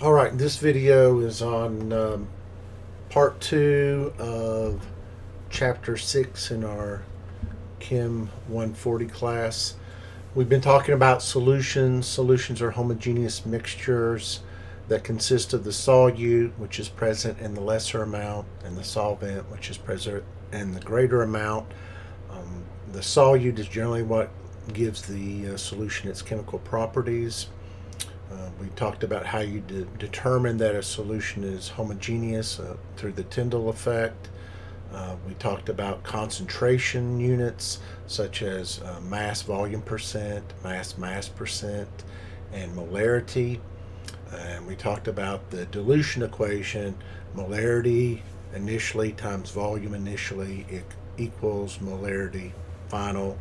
All right, this video is on part 2 of chapter 6 in our Chem 140 class. We've been talking about solutions. Solutions are homogeneous mixtures that consist of the solute, which is present in the lesser amount, and the solvent, which is present in the greater amount. The solute is generally what gives the solution its chemical properties. We talked about how you determine that a solution is homogeneous through the Tyndall effect. We talked about concentration units such as mass volume percent, mass percent, and molarity. And we talked about the dilution equation, molarity initially times volume initially equals molarity final,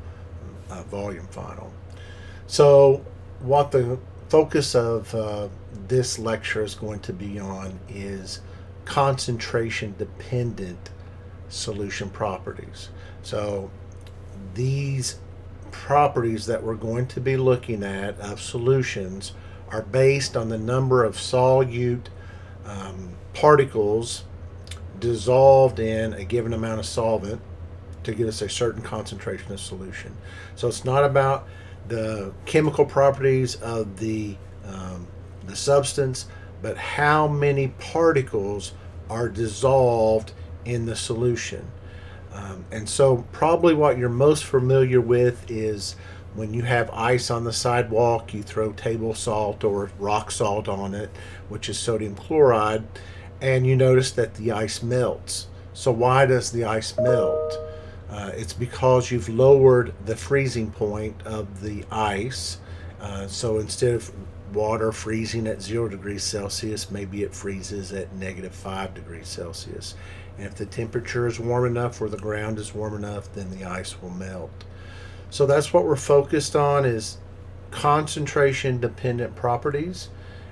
volume final. So, what the focus of this lecture is going to be on is concentration dependent solution properties. So, these properties that we're going to be looking at of solutions are based on the number of solute particles dissolved in a given amount of solvent to get us a certain concentration of solution. So it's not about the chemical properties of the substance, but how many particles are dissolved in the solution. And so probably what you're most familiar with is when you have ice on the sidewalk, you throw table salt or rock salt on it, which is sodium chloride, and you notice that the ice melts. So why does the ice melt? It's because you've lowered the freezing point of the ice. So instead of water freezing at 0 degrees Celsius, maybe it freezes at -5 degrees Celsius. And if the temperature is warm enough or the ground is warm enough, then the ice will melt. So that's what we're focused on is concentration dependent properties.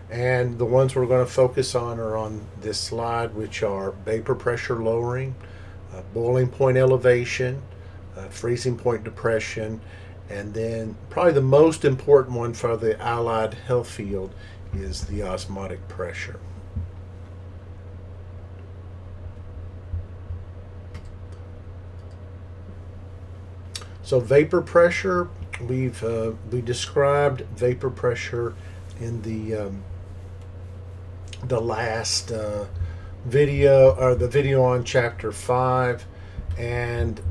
And the ones we're going to focus on are on this slide, which are vapor pressure lowering, boiling point elevation, freezing point depression, and then probably the most important one for the allied health field is the osmotic pressure. So vapor pressure, we described vapor pressure in the last video, or the video on chapter 5, and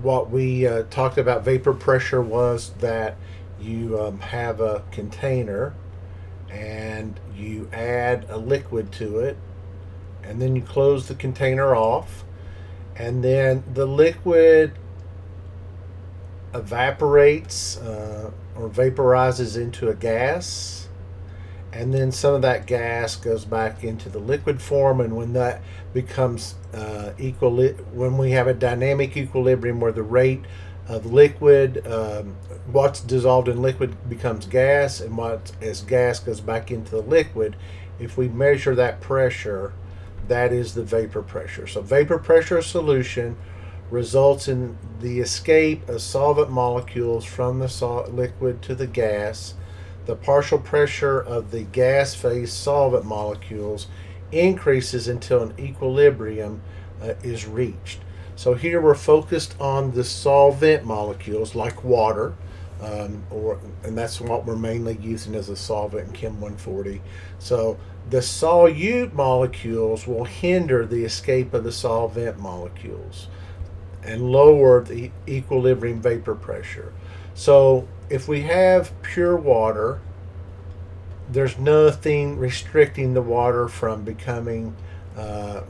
what we talked about vapor pressure was that you have a container and you add a liquid to it, and then you close the container off, and then the liquid evaporates or vaporizes into a gas, and then some of that gas goes back into the liquid form. And when that becomes when we have a dynamic equilibrium where the rate of liquid, what's dissolved in liquid becomes gas, and what as gas goes back into the liquid, if we measure that pressure, that is the vapor pressure. So vapor pressure solution results in the escape of solvent molecules from the liquid to the gas. The partial pressure of the gas phase solvent molecules increases until an equilibrium is reached. So here we're focused on the solvent molecules like water, and that's what we're mainly using as a solvent in Chem 140. So the solute molecules will hinder the escape of the solvent molecules and lower the equilibrium vapor pressure. So if we have pure water, there's nothing restricting the water from becoming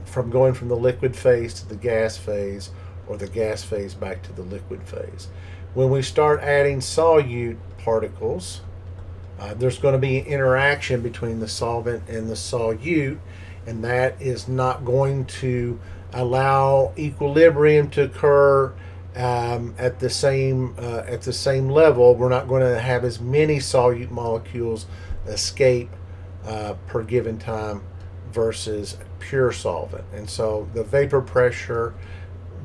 from going from the liquid phase to the gas phase, or the gas phase back to the liquid phase. When we start adding solute particles, there's going to be an interaction between the solvent and the solute, and that is not going to allow equilibrium to occur at the same level. We're not going to have as many solute molecules escape per given time versus pure solvent. And so the vapor pressure,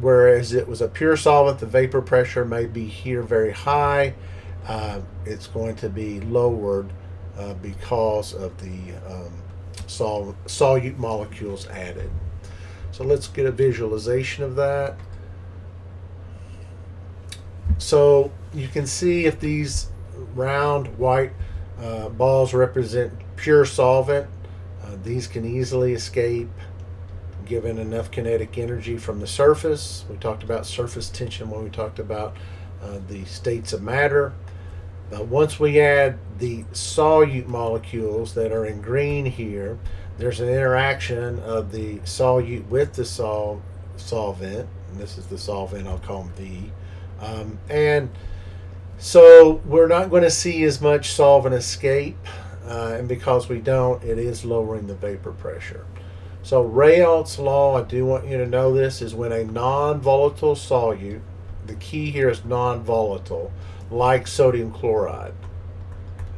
whereas it was a pure solvent, the vapor pressure may be here very high. It's going to be lowered because of the solute molecules added. So let's get a visualization of that. So you can see if these round white balls represent pure solvent, these can easily escape given enough kinetic energy from the surface. We talked about surface tension when we talked about the states of matter. But once we add the solute molecules that are in green here, there's an interaction of the solute with the solvent. And this is the solvent, I'll call them V. And so we're not going to see as much solvent escape. And because we don't, it is lowering the vapor pressure. So Rayout's law, I do want you to know this, is when a non-volatile solute, the key here is non-volatile, like sodium chloride,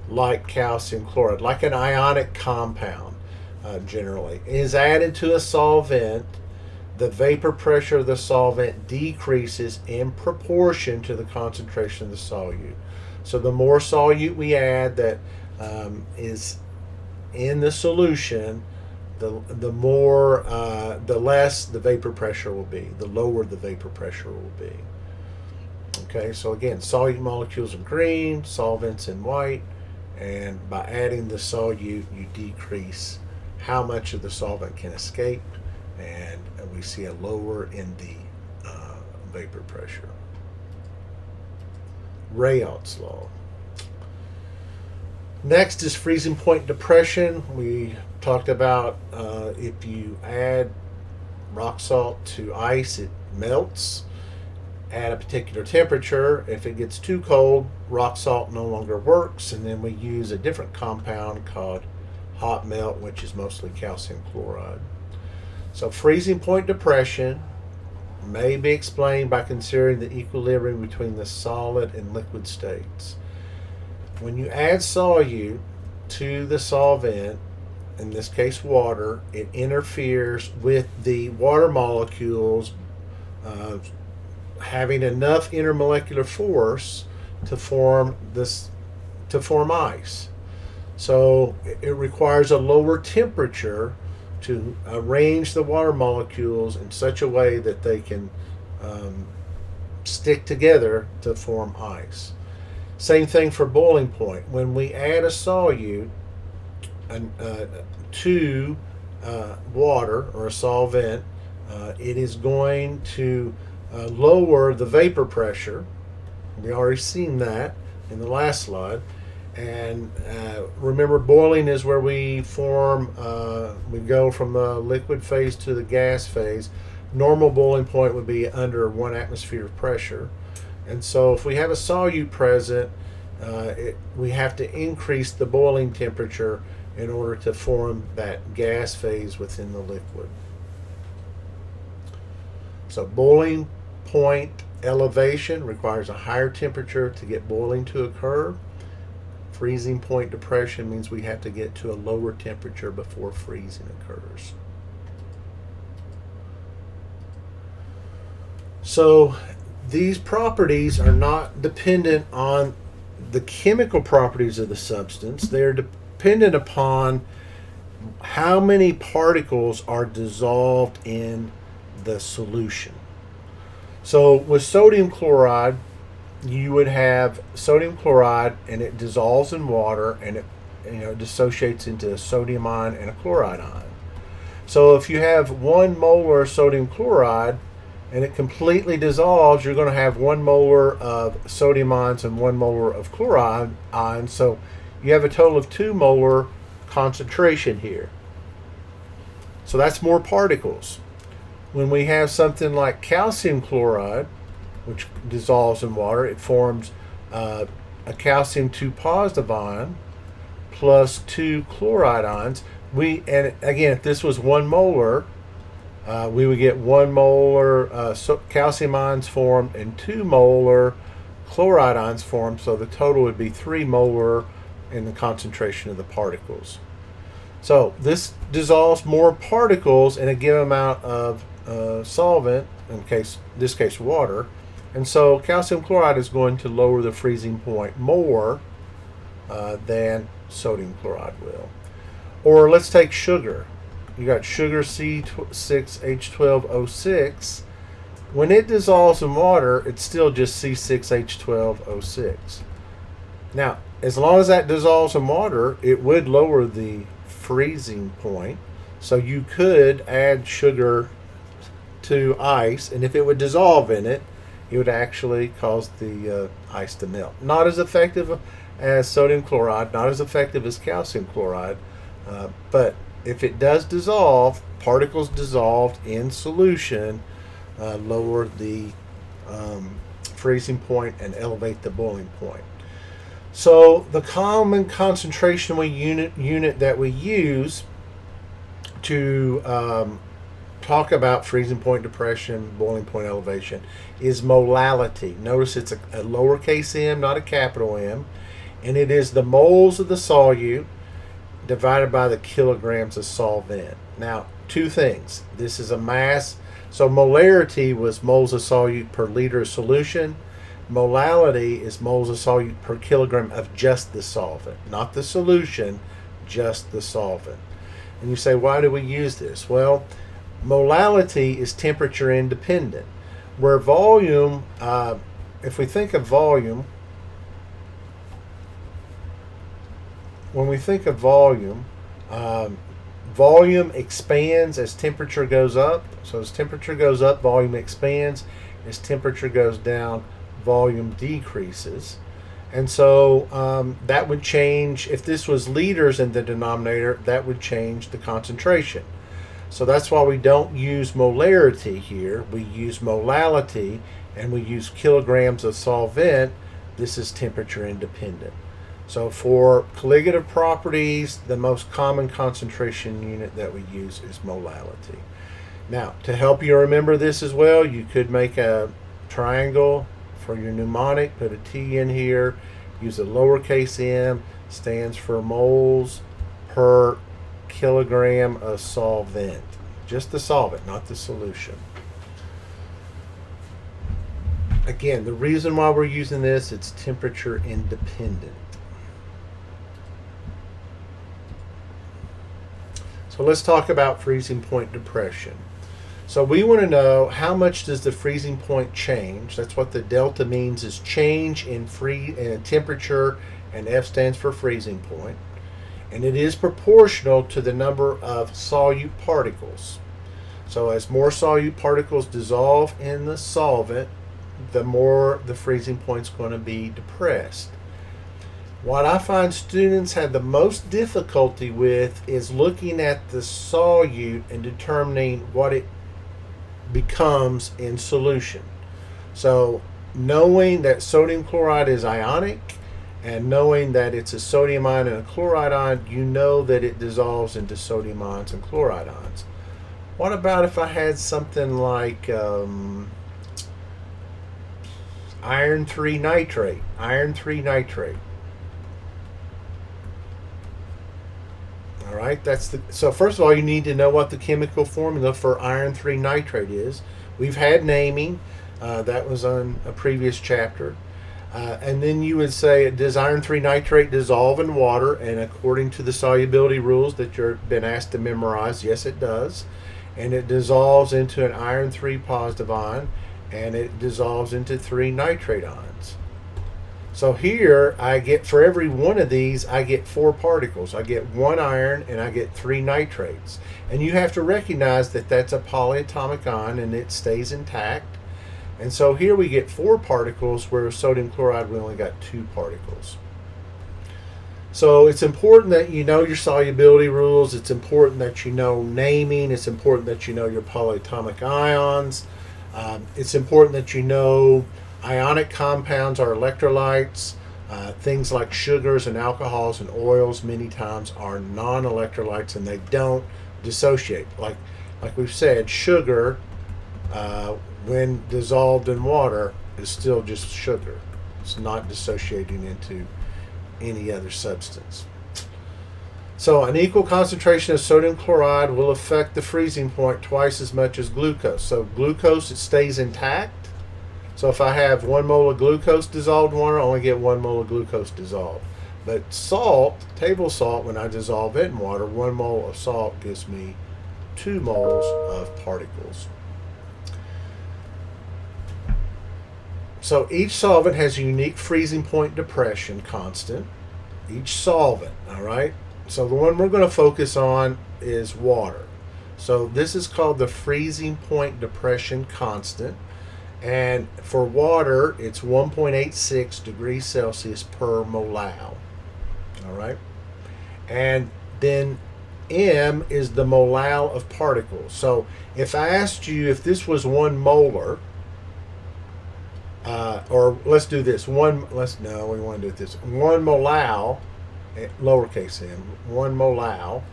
like calcium chloride, like an ionic compound generally, is added to a solvent, the vapor pressure of the solvent decreases in proportion to the concentration of the solute. So the more solute we add that is in the solution, the more, the less the vapor pressure will be, the lower the vapor pressure will be. Okay, so again, solute molecules in green, solvents in white, and by adding the solute, you decrease how much of the solvent can escape, and we see a lower in the vapor pressure. Rayout's law. Next is freezing point depression. We talked about if you add rock salt to ice, it melts at a particular temperature. If it gets too cold, rock salt no longer works, and then we use a different compound called hot melt, which is mostly calcium chloride. So freezing point depression may be explained by considering the equilibrium between the solid and liquid states. When you add solute to the solvent, in this case water, it interferes with the water molecules having enough intermolecular force to form ice. So it requires a lower temperature to arrange the water molecules in such a way that they can stick together to form ice. Same thing for boiling point. When we add a solute to water or a solvent, it is going to lower the vapor pressure. We already seen that in the last slide. And remember, boiling is where we form, we go from the liquid phase to the gas phase. Normal boiling point would be under 1 atmosphere of pressure. And so if we have a solute present, we have to increase the boiling temperature in order to form that gas phase within the liquid. So boiling point elevation requires a higher temperature to get boiling to occur. Freezing point depression means we have to get to a lower temperature before freezing occurs. So these properties are not dependent on the chemical properties of the substance. They're dependent upon how many particles are dissolved in the solution. So with sodium chloride, you would have sodium chloride and it dissolves in water and it dissociates into a sodium ion and a chloride ion. So if you have 1 molar sodium chloride and it completely dissolves, you're going to have 1 molar of sodium ions and 1 molar of chloride ions. So you have a total of 2 molar concentration here. So that's more particles. When we have something like calcium chloride, which dissolves in water, it forms a calcium 2 positive ion plus 2 chloride ions. And again, if this was 1 molar, we would get 1 molar calcium ions formed and 2 molar chloride ions formed. So the total would be 3 molar in the concentration of the particles. So this dissolves more particles in a given amount of solvent, in this case water, and so calcium chloride is going to lower the freezing point more than sodium chloride will. Or let's take sugar. You got sugar C6H12O6. When it dissolves in water, it's still just C6H12O6. Now, as long as that dissolves in water, it would lower the freezing point. So you could add sugar to ice, and if it would dissolve in it, it would actually cause the ice to melt. Not as effective as sodium chloride, not as effective as calcium chloride, but if it does dissolve, particles dissolved in solution lower the freezing point and elevate the boiling point. So the common concentration unit that we use to talk about freezing point depression, boiling point elevation is molality. Notice it's a lowercase m, not a capital M, and it is the moles of the solute divided by the kilograms of solvent. Now, two things. This is a mass. So molarity was moles of solute per liter of solution. Molality is moles of solute per kilogram of just the solvent, not the solution, just the solvent. And you say, why do we use this? Well, molality is temperature independent, where volume, if we think of volume, when we think of volume, volume expands as temperature goes up. So as temperature goes up, volume expands. As temperature goes down, volume decreases. And so that would change, if this was liters in the denominator, that would change the concentration. So that's why we don't use molarity here. We use molality, and we use kilograms of solvent. This is temperature independent. So for colligative properties, the most common concentration unit that we use is molality. Now, to help you remember this as well, you could make a triangle for your mnemonic, put a T in here, use a lowercase m, stands for moles per kilogram of solvent. Just the solvent, not the solution. Again, the reason why we're using this, it's temperature independent. So let's talk about freezing point depression. So we want to know how much does the freezing point change. That's what the delta means, is change in temperature, and F stands for freezing point. And it is proportional to the number of solute particles. So as more solute particles dissolve in the solvent, the more the freezing point is going to be depressed. What I find students have the most difficulty with is looking at the solute and determining what it becomes in solution. So knowing that sodium chloride is ionic and knowing that it's a sodium ion and a chloride ion, you know that it dissolves into sodium ions and chloride ions. What about if I had something like iron 3 nitrate? Iron 3 nitrate. All right, so first of all, you need to know what the chemical formula for iron 3 nitrate is. We've had naming. That was on a previous chapter. And then you would say, does iron 3 nitrate dissolve in water? And according to the solubility rules that you've been asked to memorize, yes, it does. And it dissolves into an iron 3 positive ion, and it dissolves into 3 nitrate ions. So here I get, for every one of these, I get 4 particles. I get 1 iron and I get 3 nitrates. And you have to recognize that that's a polyatomic ion and it stays intact. And so here we get 4 particles, where sodium chloride we only got 2 particles. So it's important that you know your solubility rules. It's important that you know naming. It's important that you know your polyatomic ions. It's important that you know ionic compounds are electrolytes. Things like sugars and alcohols and oils many times are non-electrolytes, and they don't dissociate. Like we've said, sugar, when dissolved in water, is still just sugar. It's not dissociating into any other substance. So an equal concentration of sodium chloride will affect the freezing point twice as much as glucose. So glucose, it stays intact. So if I have 1 mole of glucose dissolved in water, I only get 1 mole of glucose dissolved. But salt, table salt, when I dissolve it in water, 1 mole of salt gives me 2 moles of particles. So each solvent has a unique freezing point depression constant. Each solvent, all right? So the one we're going to focus on is water. So this is called the freezing point depression constant. And for water, it's 1.86 degrees Celsius per molal. All right? And then M is the molal of particles. So if I asked you if this was 1 molar, or let's do this. We want to do this. 1 molal, lowercase m, 1 molal,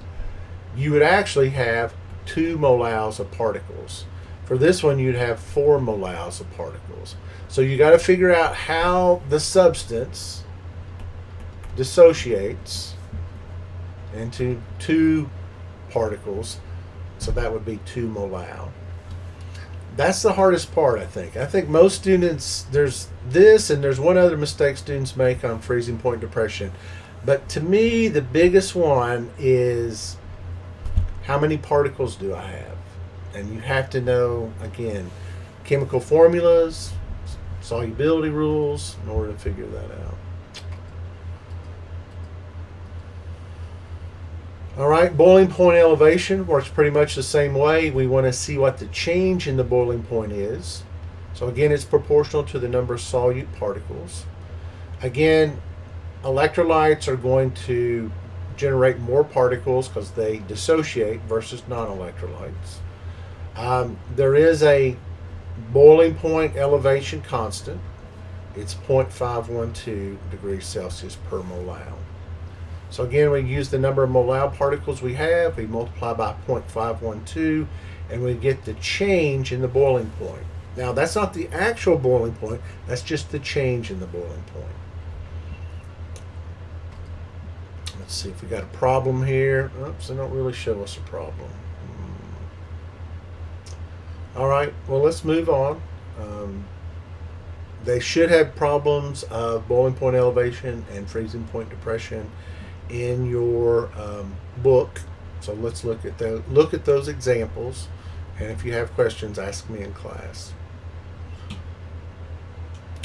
you would actually have 2 molals of particles. For this one, you'd have 4 molals of particles. So you got to figure out how the substance dissociates into 2 particles. So that would be 2 molal. That's the hardest part, I think. I think most students, there's this and there's one other mistake students make on freezing point depression. But to me, the biggest one is how many particles do I have? And you have to know, again, chemical formulas, solubility rules in order to figure that out. All right, boiling point elevation works pretty much the same way. We want to see what the change in the boiling point is. So again, it's proportional to the number of solute particles. Again, electrolytes are going to generate more particles because they dissociate versus non-electrolytes. There is a boiling point elevation constant. It's 0.512 degrees Celsius per molal. So again, we use the number of molal particles we have, we multiply by 0.512, and we get the change in the boiling point. Now, that's not the actual boiling point, that's just the change in the boiling point. Let's see if we got a problem here. Oops, they don't really show us a problem. All right, well, let's move on. They should have problems of boiling point elevation and freezing point depression in your book. So let's look at those examples, and if you have questions, ask me in class.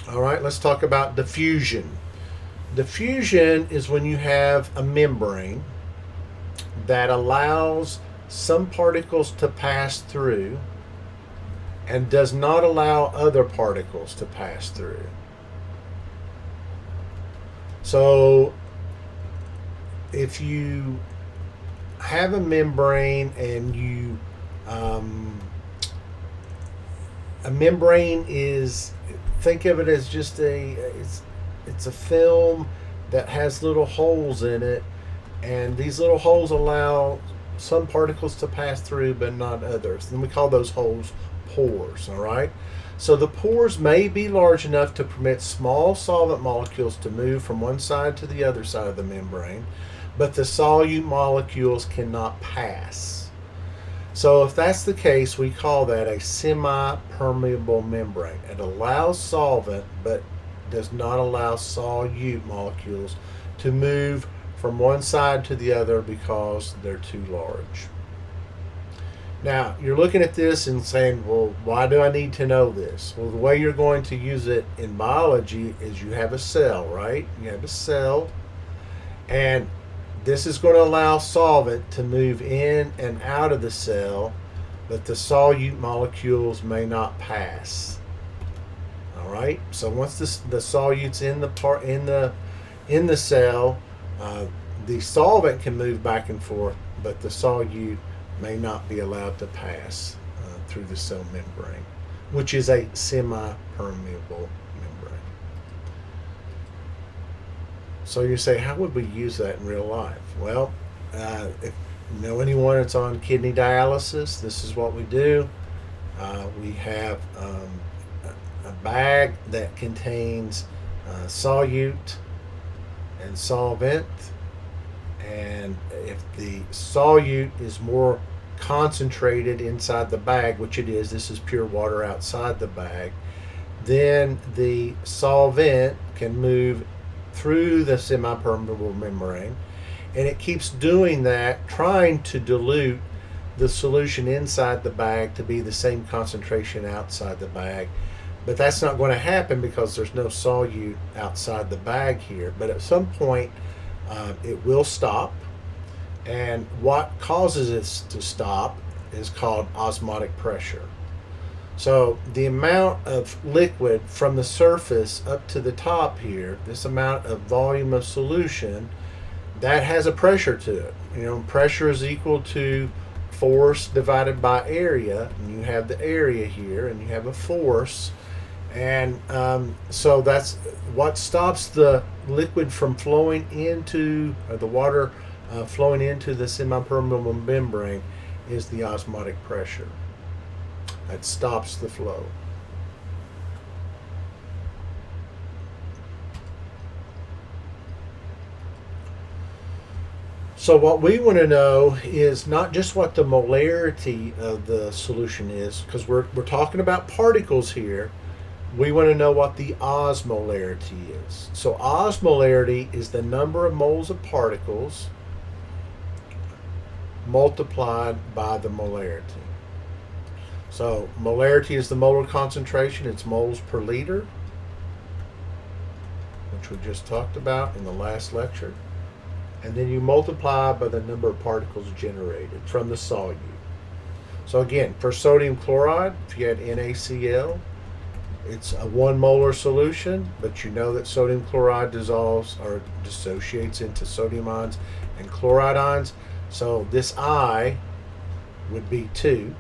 All right, let's talk about diffusion. Diffusion is when you have a membrane that allows some particles to pass through and does not allow other particles to pass through. So if you have a membrane and you a membrane is, think of it as just it's a film that has little holes in it, and these little holes allow some particles to pass through but not others, and we call those holes pores. All right, so the pores may be large enough to permit small solvent molecules to move from one side to the other side of the membrane, but the solute molecules cannot pass. So if that's the case, we call that a semi-permeable membrane. It allows solvent but does not allow solute molecules to move from one side to the other because they're too large. Now, you're looking at this and saying, well, why do I need to know this? Well, the way you're going to use it in biology is you have a cell, right? You have a cell, and this is going to allow solvent to move in and out of the cell, but the solute molecules may not pass. All right. So once the solute's in the cell, the solvent can move back and forth, but the solute may not be allowed to pass through the cell membrane, which is a semi-permeable membrane. So you say, how would we use that in real life? Well, if you know anyone that's on kidney dialysis, this is what we do. We have a bag that contains solute and solvent, and if the solute is more concentrated inside the bag, which it is, this is pure water outside the bag, then the solvent can move through the semi-permeable membrane, and it keeps doing that, trying to dilute the solution inside the bag to be the same concentration outside the bag. But that's not going to happen because there's no solute outside the bag here. But at some point, it will stop. And what causes it to stop is called osmotic pressure. So the amount of liquid from the surface up to the top here, this amount of volume of solution, that has a pressure to it. You know, pressure is equal to force divided by area, and you have the area here, and you have a force, and so that's what stops the liquid from flowing into, or the water flowing into the semi-permeable membrane, is the osmotic pressure. That stops the flow. So what we want to know is not just what the molarity of the solution is, because we're talking about particles here. We want to know what the osmolarity is. So osmolarity is the number of moles of particles multiplied by the molarity. So molarity is the molar concentration. It's moles per liter, which we just talked about in the last lecture. And then you multiply by the number of particles generated from the solute. So again, for sodium chloride, if you had NaCl, it's a 1 molar solution, but you know that sodium chloride dissolves or dissociates into sodium ions and chloride ions. So this I would be 2,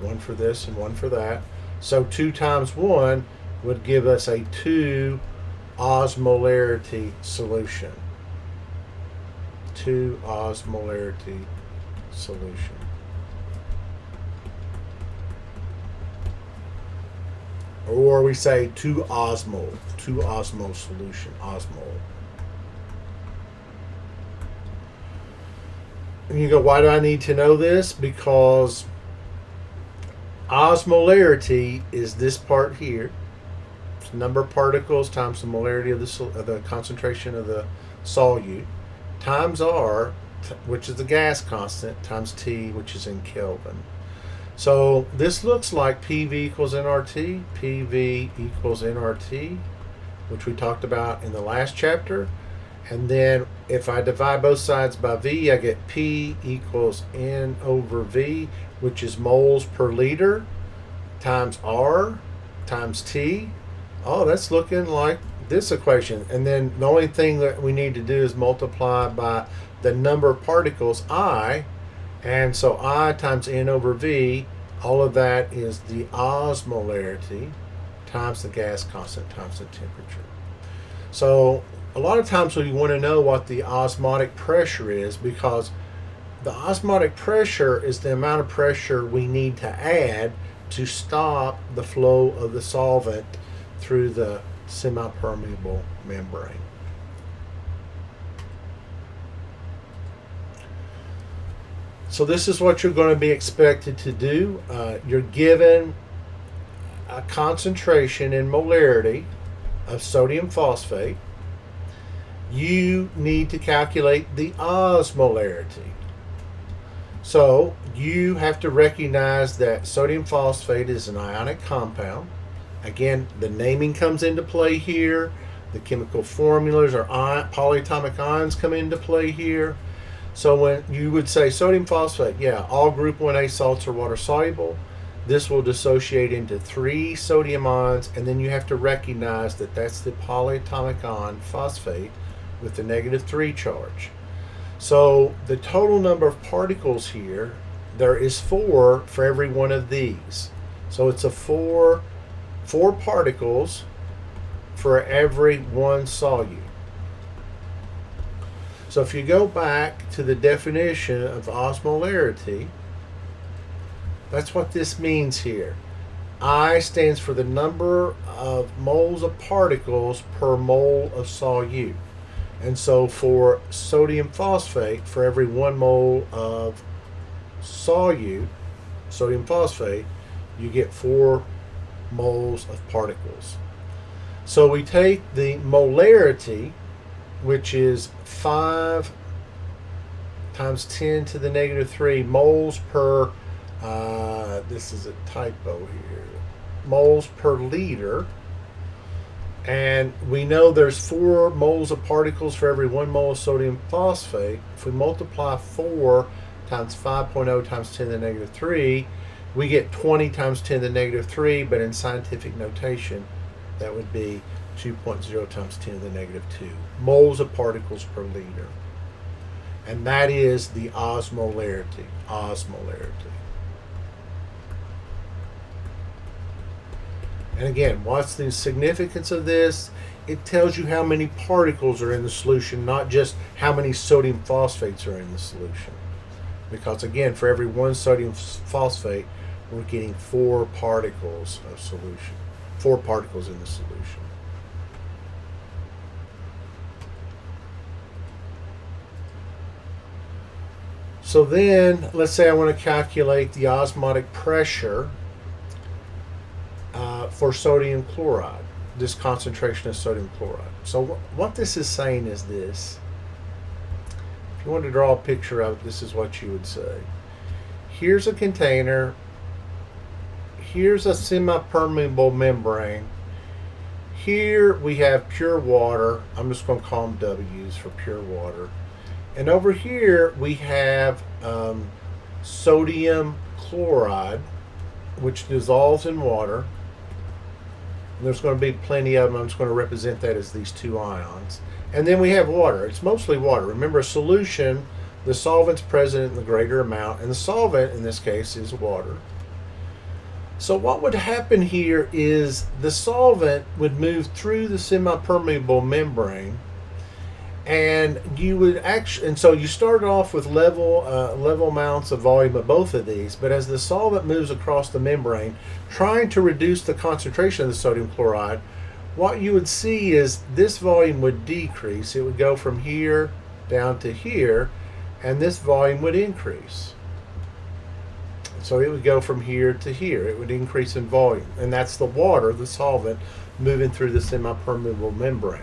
1 for this and 1 for that. So 2 times 1 would give us a 2 osmolarity solution. 2 osmolarity solution. Or we say 2 osmol solution, osmol. And you go, why do I need to know this? Because osmolarity is this part here. It's the number of particles times the molarity of the concentration of the solute, times R, which is the gas constant, times T, which is in Kelvin. So this looks like PV equals nRT, PV equals nRT, which we talked about in the last chapter. And then if I divide both sides by V, I get P equals N over V, which is moles per liter, times R, times T. Oh, that's looking like this equation. And then the only thing that we need to do is multiply by the number of particles, I. And so I times N over V, all of that is the osmolarity times the gas constant times the temperature. So a lot of times we want to know what the osmotic pressure is, because the osmotic pressure is the amount of pressure we need to add to stop the flow of the solvent through the semi-permeable membrane. So this is what you're going to be expected to do. You're given a concentration in molarity of sodium phosphate. You need to calculate the osmolarity. So you have to recognize that sodium phosphate is an ionic compound. Again, the naming comes into play here. The chemical formulas or polyatomic ions come into play here. So when you would say sodium phosphate, yeah, all group 1A salts are water soluble. This will dissociate into 3 sodium ions, and then you have to recognize that that's the polyatomic ion phosphate with the -3 charge. So the total number of particles here, there is 4 for every one of these. So it's a 4 particles for every 1 solute. So if you go back to the definition of osmolarity, that's what this means here. I stands for the number of moles of particles per mole of solute. And so for sodium phosphate, for every 1 mole of solute, sodium phosphate, you get 4 moles of particles. So we take the molarity, which is 5 times 10 to the negative 3 moles per, this is a typo here, moles per liter. And we know there's 4 moles of particles for every 1 mole of sodium phosphate. If we multiply 4 times 5.0 times 10 to the negative 3, we get 20 times 10 to the negative 3, but in scientific notation, that would be 2.0 times 10 to the negative 2 moles of particles per liter. And that is the osmolarity. Osmolarity. And again, what's the significance of this? It tells you how many particles are in the solution, not just how many sodium phosphates are in the solution. Because again, for every 1 sodium phosphate, we're getting 4 particles of solution. 4 particles in the solution. So then, let's say I want to calculate the osmotic pressure for sodium chloride, this concentration of sodium chloride. So what this is saying is this. If you want to draw a picture of it, this is what you would say. Here's a container. Here's a semi-permeable membrane. Here we have pure water. I'm just going to call them W's for pure water. And over here we have sodium chloride, which dissolves in water. And there's going to be plenty of them. I'm just going to represent that as these 2 ions. And then we have water. It's mostly water. Remember, a solution, the solvent's present in the greater amount, and the solvent in this case is water. So what would happen here is the solvent would move through the semi-permeable membrane, and you would actually, and so you started off with level amounts of volume of both of these, but as the solvent moves across the membrane, trying to reduce the concentration of the sodium chloride, what you would see is this volume would decrease. It would go from here down to here, and this volume would increase. So it would go from here to here. It would increase in volume, and that's the water, the solvent, moving through the semi-permeable membrane.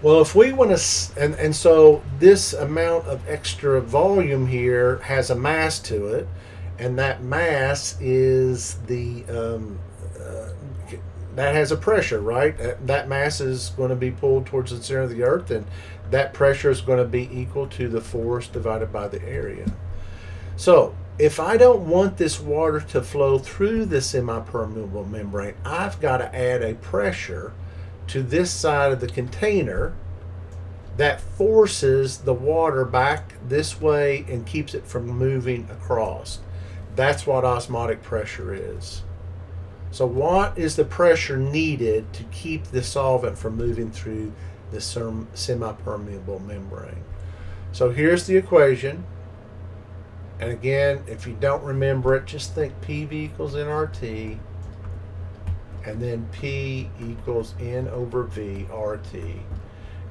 Well, if we want to, and so this amount of extra volume here has a mass to it, and that mass is the, that has a pressure, right? That mass is going to be pulled towards the center of the earth, and that pressure is going to be equal to the force divided by the area. So if I don't want this water to flow through the semi-permeable membrane, I've got to add a pressure to this side of the container that forces the water back this way and keeps it from moving across. That's what osmotic pressure is. So what is the pressure needed to keep the solvent from moving through the semi-permeable membrane? So here's the equation. And again, if you don't remember it, just think PV equals nRT, and then P equals N over V RT.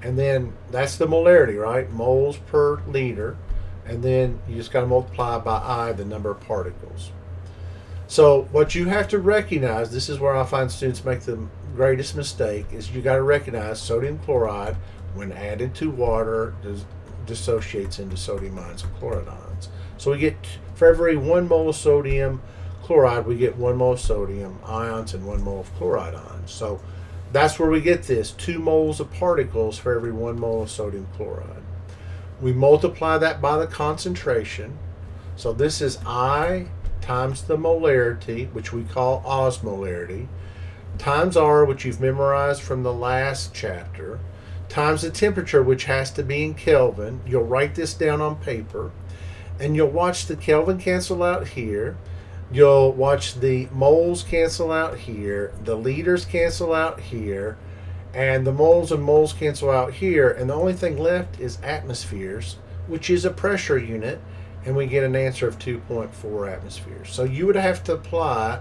And then that's the molarity, right? Moles per liter. And then you just got to multiply by I, the number of particles. So what you have to recognize, this is where I find students make the greatest mistake, is you got to recognize sodium chloride, when added to water, dissociates into sodium ions and chloride ions. So we get, for every 1 mole of sodium chloride, we get 1 mole of sodium ions and 1 mole of chloride ions. So that's where we get this, 2 moles of particles for every 1 mole of sodium chloride. We multiply that by the concentration. So this is I times the molarity, which we call osmolarity, times R, which you've memorized from the last chapter, times the temperature, which has to be in Kelvin. You'll write this down on paper, and you'll watch the Kelvin cancel out here. You'll watch the moles cancel out here, the liters cancel out here, and the moles and moles cancel out here, and the only thing left is atmospheres, which is a pressure unit, and we get an answer of 2.4 atmospheres. So you would have to apply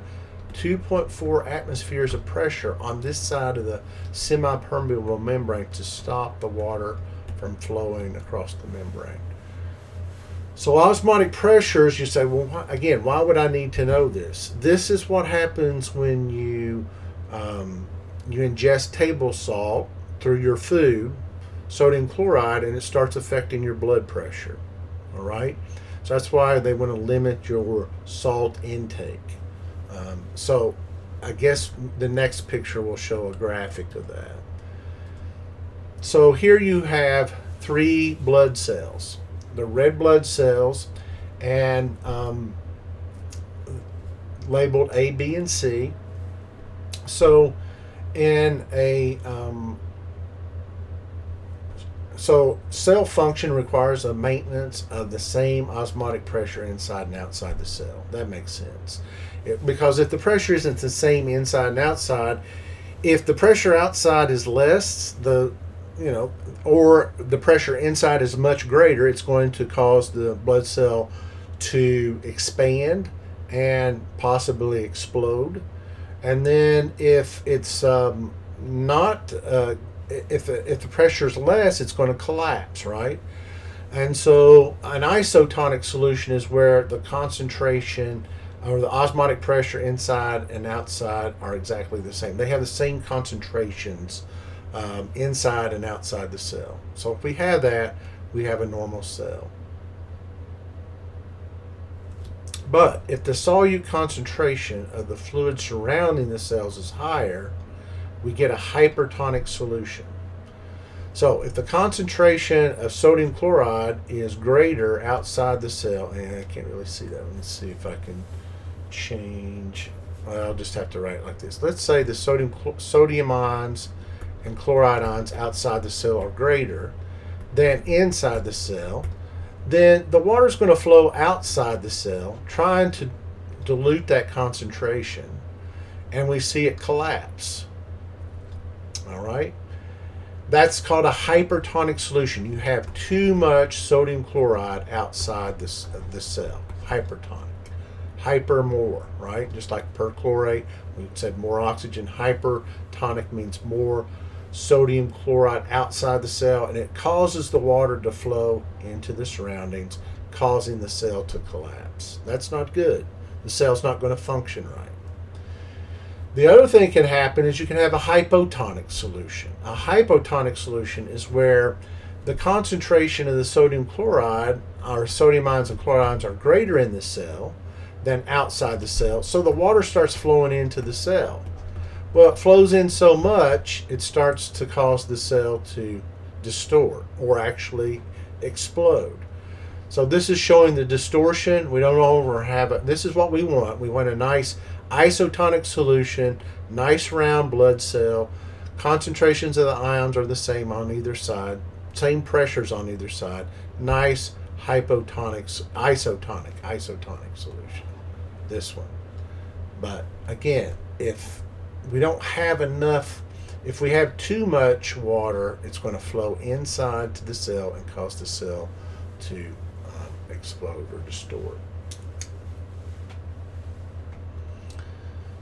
2.4 atmospheres of pressure on this side of the semi-permeable membrane to stop the water from flowing across the membrane. So osmotic pressures, you say, well, again, why would I need to know this? This is what happens when you you ingest table salt through your food, sodium chloride, and it starts affecting your blood pressure. All right? So that's why they want to limit your salt intake. So I guess the next picture will show a graphic of that. So here you have 3 blood cells, the red blood cells, and labeled A, B, and C. So in a so cell function requires a maintenance of the same osmotic pressure inside and outside the cell. That makes sense. Because if the pressure isn't the same inside and outside, if the pressure outside is less, or the pressure inside is much greater, it's going to cause the blood cell to expand and possibly explode. And then if it's not if the pressure is less, it's going to collapse, right? And so an isotonic solution is where the concentration or the osmotic pressure inside and outside are exactly the same. They have the same concentrations inside and outside the cell. So if we have that, we have a normal cell. But if the solute concentration of the fluid surrounding the cells is higher, we get a hypertonic solution. So if the concentration of sodium chloride is greater outside the cell, and I can't really see that. Let's see if I can change. Well, I'll just have to write it like this. Let's say the sodium ions and chloride ions outside the cell are greater than inside the cell, then the water is going to flow outside the cell, trying to dilute that concentration, and we see it collapse. All right? That's called a hypertonic solution. You have too much sodium chloride outside the cell. Hypertonic. Hyper, more, right? Just like perchlorate, we said more oxygen. Hypertonic means more sodium chloride outside the cell, and it causes the water to flow into the surroundings, causing the cell to collapse. That's not good. The cell's not going to function right. The other thing that can happen is you can have a hypotonic solution. A hypotonic solution is where the concentration of the sodium chloride, or sodium ions and chloride ions, are greater in the cell than outside the cell, so the water starts flowing into the cell. Well, it flows in so much, it starts to cause the cell to distort or actually explode. So this is showing the distortion. We don't have it. This is what we want. We want a nice isotonic solution, nice round blood cell. Concentrations of the ions are the same on either side, same pressures on either side. Nice isotonic solution. This one. But again, if we don't have enough, if we have too much water, it's going to flow inside to the cell and cause the cell to explode or distort.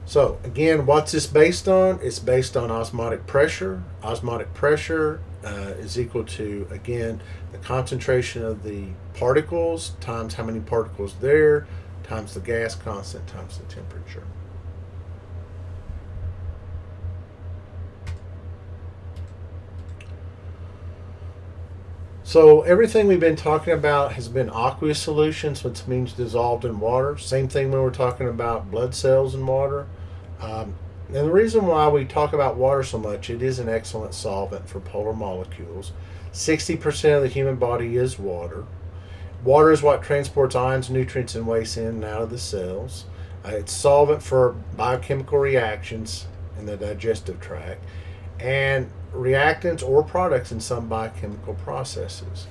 So again, what's this based on? It's based on osmotic pressure. Osmotic pressure is equal to, again, the concentration of the particles times how many particles there, times the gas constant, times the temperature. So everything we've been talking about has been aqueous solutions, which means dissolved in water. Same thing when we're talking about blood cells in water. And the reason why we talk about water so much, it is an excellent solvent for polar molecules. 60% of the human body is water. Water is what transports ions, nutrients, and waste in and out of the cells. It's solvent for biochemical reactions in the digestive tract, and reactants or products in some biochemical processes.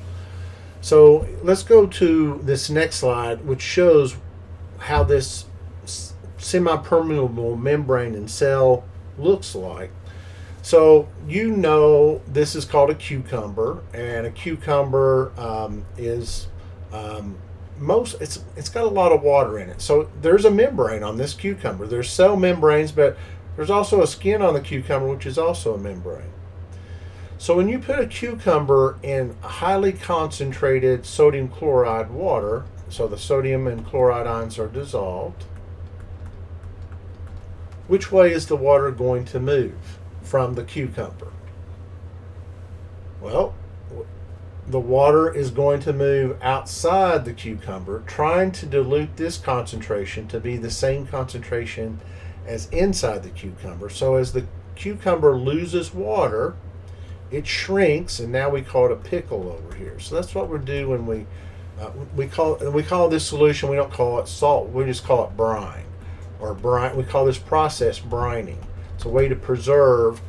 So let's go to this next slide, which shows how this semi-permeable membrane in cell looks like. So you know this is called a cucumber, and a cucumber is it's got a lot of water in it. So there's a membrane on this cucumber. There's cell membranes, but there's also a skin on the cucumber, which is also a membrane. So when you put a cucumber in highly concentrated sodium chloride water, so the sodium and chloride ions are dissolved, which way is the water going to move? from the cucumber? Well, the water is going to move outside the cucumber, trying to dilute this concentration to be the same concentration as inside the cucumber. So as the cucumber loses water, it shrinks, and now we call it a pickle over here. So that's what we do when we call this solution. We don't call it salt. We just call it brine, or brine. We call this process brining. It's a way to preserve.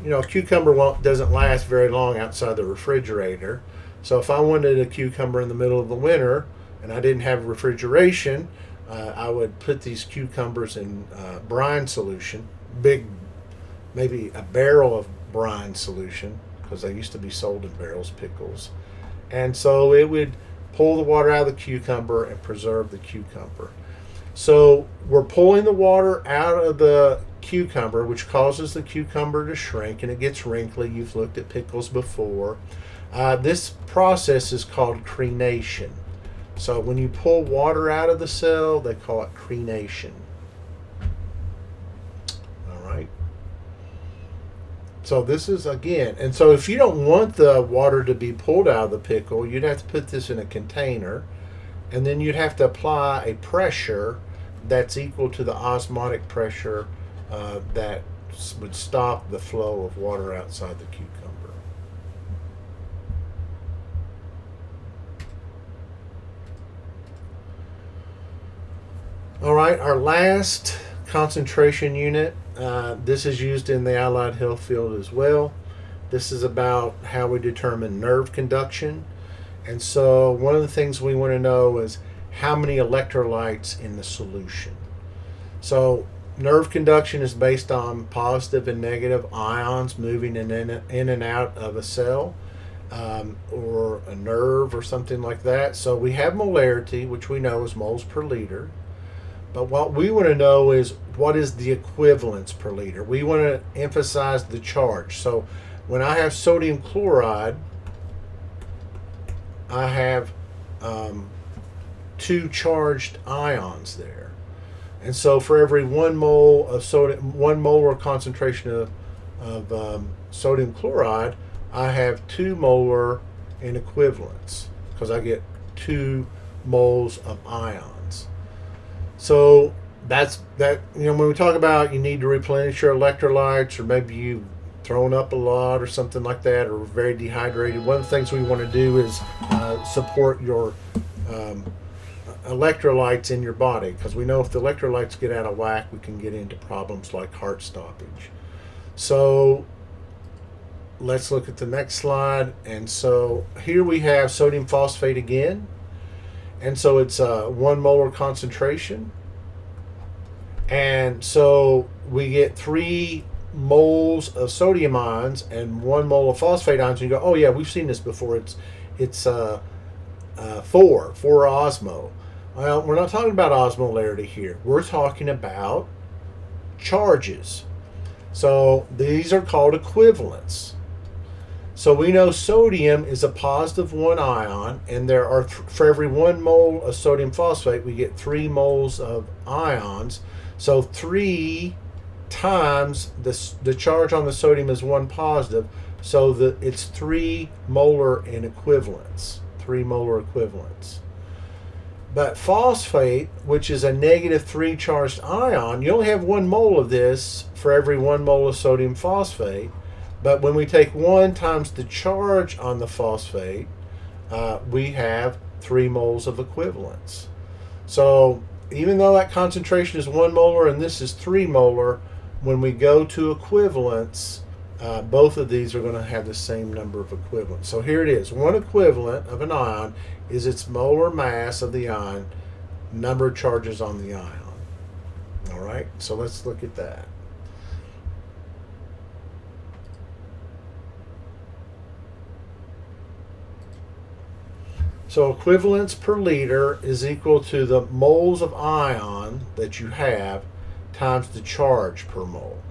A cucumber doesn't last very long outside the refrigerator. So if I wanted a cucumber in the middle of the winter and I didn't have refrigeration, I would put these cucumbers in brine solution, maybe a barrel of brine solution, because they used to be sold in barrels, pickles. And so it would pull the water out of the cucumber and preserve the cucumber. So we're pulling the water out of the cucumber, which causes the cucumber to shrink, and it gets wrinkly. You've looked at pickles before. This process is called crenation. So when you pull water out of the cell, they call it crenation. All right. So this is, again, and so if you don't want the water to be pulled out of the pickle, you'd have to put this in a container, and then you'd have to apply a pressure that's equal to the osmotic pressure that would stop the flow of water outside the cucumber. All right, our last concentration unit. This is used in the allied health field as well. This is about how we determine nerve conduction. And so one of the things we want to know is how many electrolytes in the solution. So nerve conduction is based on positive and negative ions moving in and out of a cell, or a nerve or something like that. So we have molarity, which we know is moles per liter. But what we want to know is what is the equivalence per liter. We want to emphasize the charge. So when I have sodium chloride, I have 2 charged ions there. And so for every 1 mole of sodium, 1 molar concentration of sodium chloride, I have 2 molar in equivalence, because I get 2 moles of ions. So that's that. When we talk about you need to replenish your electrolytes, or maybe you've thrown up a lot or something like that, or very dehydrated, one of the things we want to do is support your electrolytes in your body, because we know if the electrolytes get out of whack, we can get into problems like heart stoppage. So let's look at the next slide. And so here we have sodium phosphate again. And so it's 1 molar concentration. And so we get 3 moles of sodium ions and 1 mole of phosphate ions. And you go, oh yeah, we've seen this before. It's 4 osmo. Well, we're not talking about osmolarity here. We're talking about charges. So these are called equivalents. So we know sodium is a positive 1 ion, and there are for every 1 mole of sodium phosphate, we get 3 moles of ions. So 3 times the charge on the sodium is 1 positive, so that it's 3 molar in equivalents. 3 molar equivalents. But phosphate, which is a negative 3 charged ion, you only have 1 mole of this for every 1 mole of sodium phosphate. But when we take 1 times the charge on the phosphate, we have 3 moles of equivalents. So even though that concentration is 1 molar and this is 3 molar, when we go to equivalents, both of these are going to have the same number of equivalents. So here it is. 1 equivalent of an ion is its molar mass of the ion, number of charges on the ion. All right, so let's look at that. So equivalence per liter is equal to the moles of ion that you have times the charge per mole.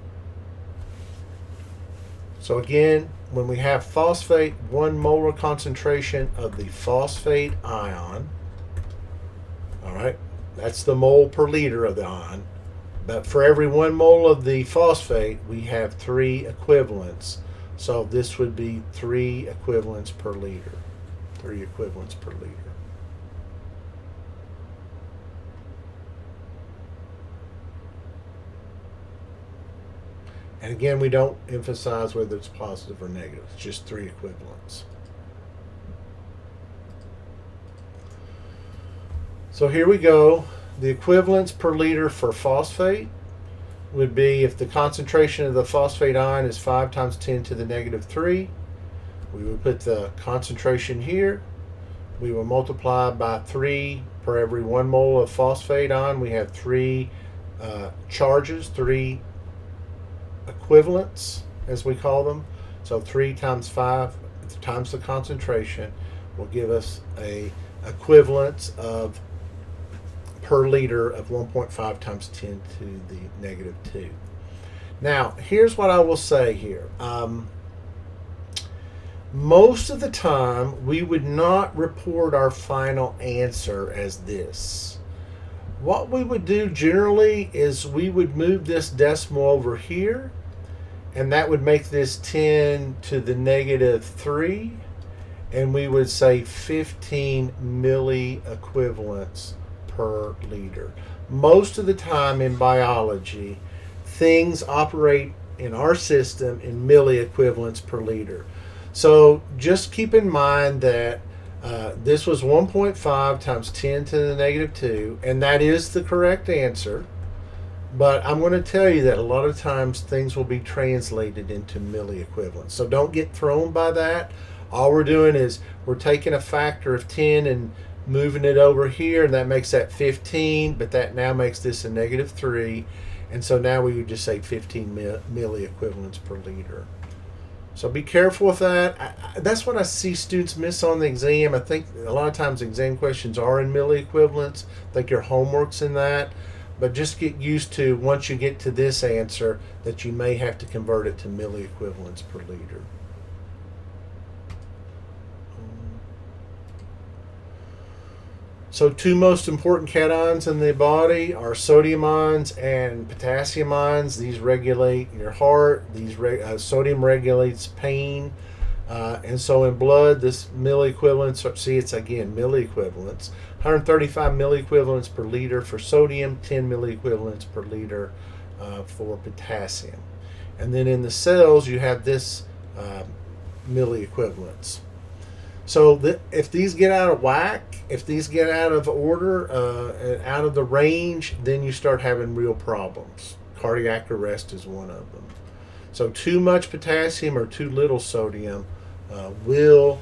So again, when we have phosphate, 1 molar concentration of the phosphate ion, all right, that's the mole per liter of the ion. But for every 1 mole of the phosphate, we have 3 equivalents. So this would be 3 equivalents per liter. 3 equivalents per liter. And again, we don't emphasize whether it's positive or negative. It's just 3 equivalents. So here we go. The equivalents per liter for phosphate would be, if the concentration of the phosphate ion is 5 times 10 to the negative 3, we would put the concentration here. We will multiply by 3 per every 1 mole of phosphate ion. We have 3 charges, 3 equivalents, as we call them. So 3 times 5 times the concentration will give us a equivalence of per liter of 1.5 times 10 to the negative 2. Now, here's what I will say here. Most of the time, we would not report our final answer as this. What we would do generally is we would move this decimal over here, and that would make this 10 to the negative 3, and we would say 15 milliequivalents per liter. Most of the time in biology, things operate in our system in milliequivalents per liter. So just keep in mind that this was 1.5 times 10 to the negative 2, and that is the correct answer. But I'm going to tell you that a lot of times things will be translated into milliequivalents. So don't get thrown by that. All we're doing is we're taking a factor of 10 and moving it over here, and that makes that 15, but that now makes this a negative 3. And so now we would just say 15 milliequivalents per liter. So be careful with that. That's what I see students miss on the exam. I think a lot of times exam questions are in milliequivalents. I think your homework's in that. But just get used to, once you get to this answer, that you may have to convert it to milliequivalents per liter. So 2 most important cations in the body are sodium ions and potassium ions. These regulate your heart. Sodium regulates pain. And so in blood, this milliequivalents, see, it's again milliequivalents. 135 milliequivalents per liter for sodium, 10 milliequivalents per liter for potassium. And then in the cells, you have this milliequivalents. So if these get out of whack, if these get out of order, and out of the range, then you start having real problems. Cardiac arrest is one of them. So too much potassium or too little sodium will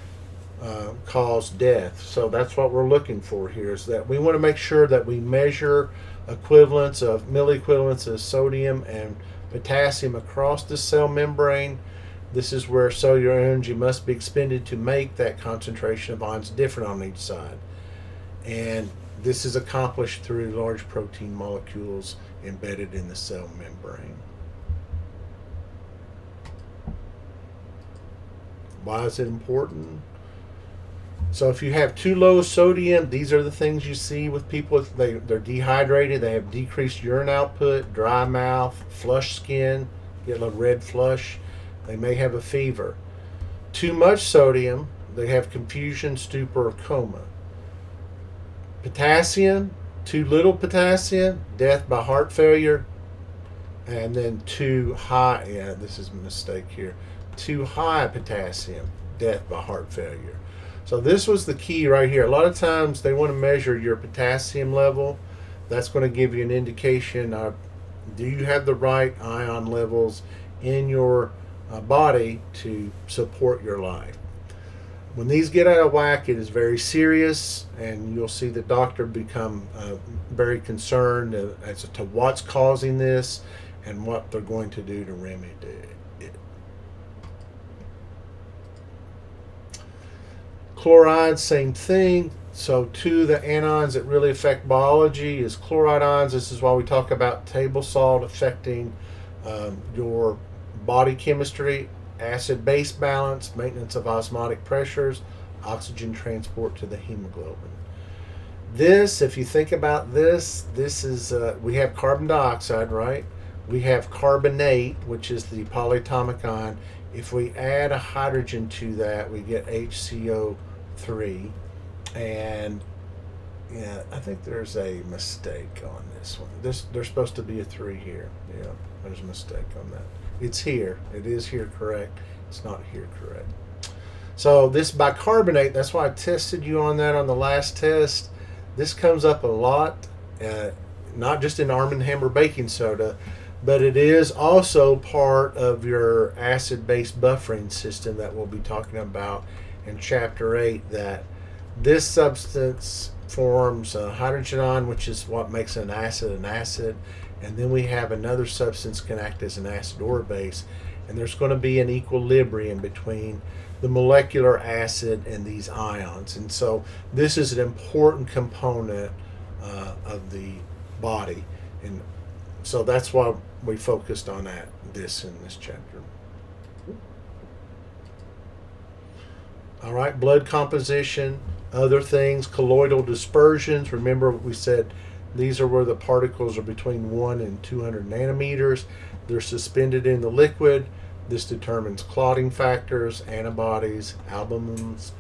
cause death. So that's what we're looking for here, is that we want to make sure that we measure equivalents of milliequivalents of sodium and potassium across the cell membrane. This is where cellular energy must be expended to make that concentration of ions different on each side. And this is accomplished through large protein molecules embedded in the cell membrane. Why is it important? So if you have too low sodium, these are the things you see with people. They're dehydrated, they have decreased urine output, dry mouth, flushed skin, get a red flush. They may have a fever. Too much sodium, they have confusion, stupor, or coma. Potassium, too little potassium, death by heart failure. And then too high, this is a mistake here. Too high potassium, death by heart failure. So this was the key right here. A lot of times they want to measure your potassium level. That's going to give you an indication of, do you have the right ion levels in your body to support your life. When these get out of whack, it is very serious, and you'll see the doctor become very concerned as to what's causing this and what they're going to do to remedy it. Chlorides, same thing. So 2 of the anions that really affect biology is chloride ions. This is why we talk about table salt affecting your body chemistry, acid-base balance, maintenance of osmotic pressures, oxygen transport to the hemoglobin. This, if you think about this, this is we have carbon dioxide, right? We have carbonate, which is the polyatomic ion. If we add a hydrogen to that, we get HCO3. And yeah, I think there's a mistake on this one. There's supposed to be a 3 here. Yeah, there's a mistake on that. It's here. It is here correct. It's not here correct. So this bicarbonate, that's why I tested you on that on the last test. This comes up a lot, not just in Arm & Hammer baking soda, but it is also part of your acid-base buffering system that we'll be talking about in Chapter 8, that this substance forms a hydrogen ion, which is what makes an acid, and then we have another substance can act as an acid or a base, and there's going to be an equilibrium between the molecular acid and these ions. And so this is an important component of the body. And so that's why we focused on this in this chapter. All right, blood composition, other things, colloidal dispersions. Remember we said these are where the particles are between 1 and 200 nanometers. They're suspended in the liquid. This determines clotting factors, antibodies, albumins,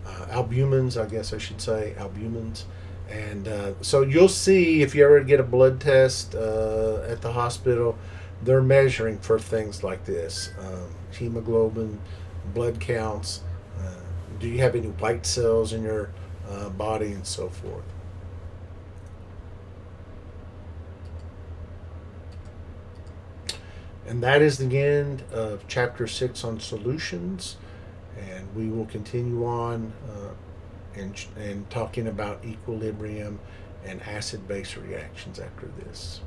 I guess I should say, albumins. And so you'll see if you ever get a blood test at the hospital, they're measuring for things like this: hemoglobin, blood counts, do you have any white cells in your body, and so forth. And that is the end of Chapter 6 on solutions. And we will continue on and talking about equilibrium and acid-base reactions after this.